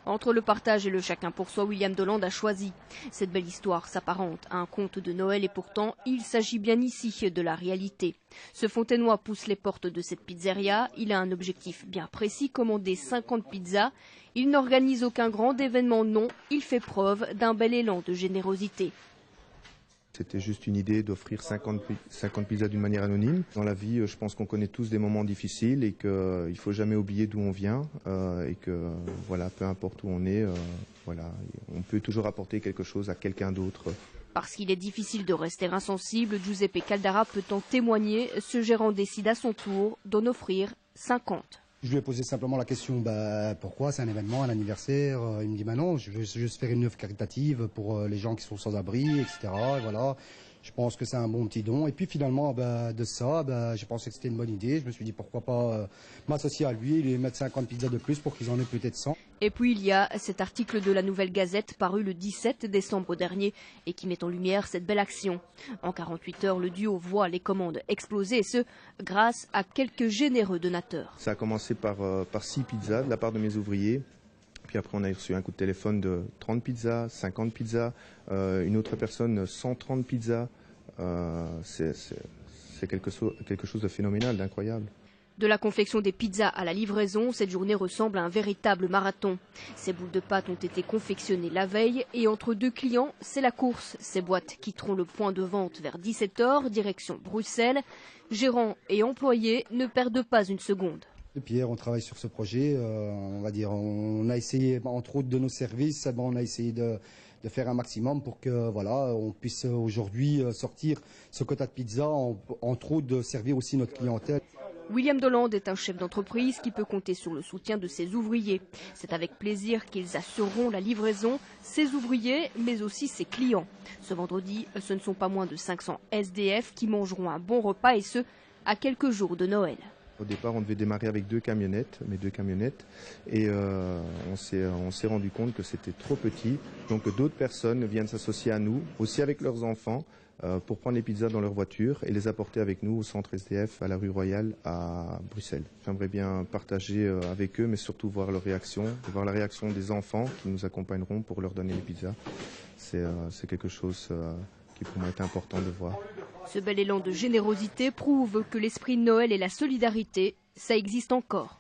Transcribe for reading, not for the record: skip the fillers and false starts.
Entre le partage et le chacun pour soi, William Deland a choisi. Cette belle histoire s'apparente à un conte de Noël et pourtant, il s'agit bien ici de la réalité. Ce Fontainois pousse les portes de cette pizzeria. Il a un objectif bien précis, commander 50 pizzas. Il n'organise aucun grand événement, non. Il fait preuve d'un bel élan de générosité. C'était juste une idée d'offrir 50 pizzas d'une manière anonyme. Dans la vie, je pense qu'on connaît tous des moments difficiles et qu'il ne faut jamais oublier d'où on vient et que voilà, peu importe où on est, voilà, on peut toujours apporter quelque chose à quelqu'un d'autre. Parce qu'il est difficile de rester insensible, Giuseppe Caldara peut en témoigner. Ce gérant décide à son tour d'en offrir 50. Je lui ai posé simplement la question, pourquoi, c'est un événement, un anniversaire. Il me dit, non, je veux juste faire une œuvre caritative pour les gens qui sont sans abri, etc. Et voilà, je pense que c'est un bon petit don. Et puis finalement, de ça, j'ai pensé que c'était une bonne idée. Je me suis dit, pourquoi pas m'associer à lui et lui mettre 50 pizzas de plus pour qu'ils en aient peut-être 100. Et puis il y a cet article de la Nouvelle Gazette paru le 17 décembre dernier et qui met en lumière cette belle action. En 48 heures, le duo voit les commandes exploser et ce, grâce à quelques généreux donateurs. Ça a commencé par 6 pizzas de la part de mes ouvriers. Puis après, on a reçu un coup de téléphone de 30 pizzas, 50 pizzas, une autre personne 130 pizzas. C'est quelque chose de phénoménal, d'incroyable. De la confection des pizzas à la livraison, cette journée ressemble à un véritable marathon. Ces boules de pâte ont été confectionnées la veille et entre deux clients, c'est la course. Ces boîtes quitteront le point de vente vers 17 h, direction Bruxelles. Gérants et employés ne perdent pas une seconde. Pierre, on travaille sur ce projet, on va dire, on a essayé, entre autres de nos services, on a essayé de faire un maximum pour que voilà, on puisse aujourd'hui sortir ce quota de pizza, entre autres de servir aussi notre clientèle. William Deland est un chef d'entreprise qui peut compter sur le soutien de ses ouvriers. C'est avec plaisir qu'ils assureront la livraison, ses ouvriers, mais aussi ses clients. Ce vendredi, ce ne sont pas moins de 500 SDF qui mangeront un bon repas et ce, à quelques jours de Noël. Au départ, on devait démarrer avec mes deux camionnettes, et on s'est rendu compte que c'était trop petit. Donc d'autres personnes viennent s'associer à nous, aussi avec leurs enfants, pour prendre les pizzas dans leur voiture et les apporter avec nous au centre SDF à la rue Royale à Bruxelles. J'aimerais bien partager avec eux, mais surtout voir leur réaction, voir la réaction des enfants qui nous accompagneront pour leur donner les pizzas. C'est quelque chose qui pour moi est important de voir. Ce bel élan de générosité prouve que l'esprit de Noël et la solidarité, ça existe encore.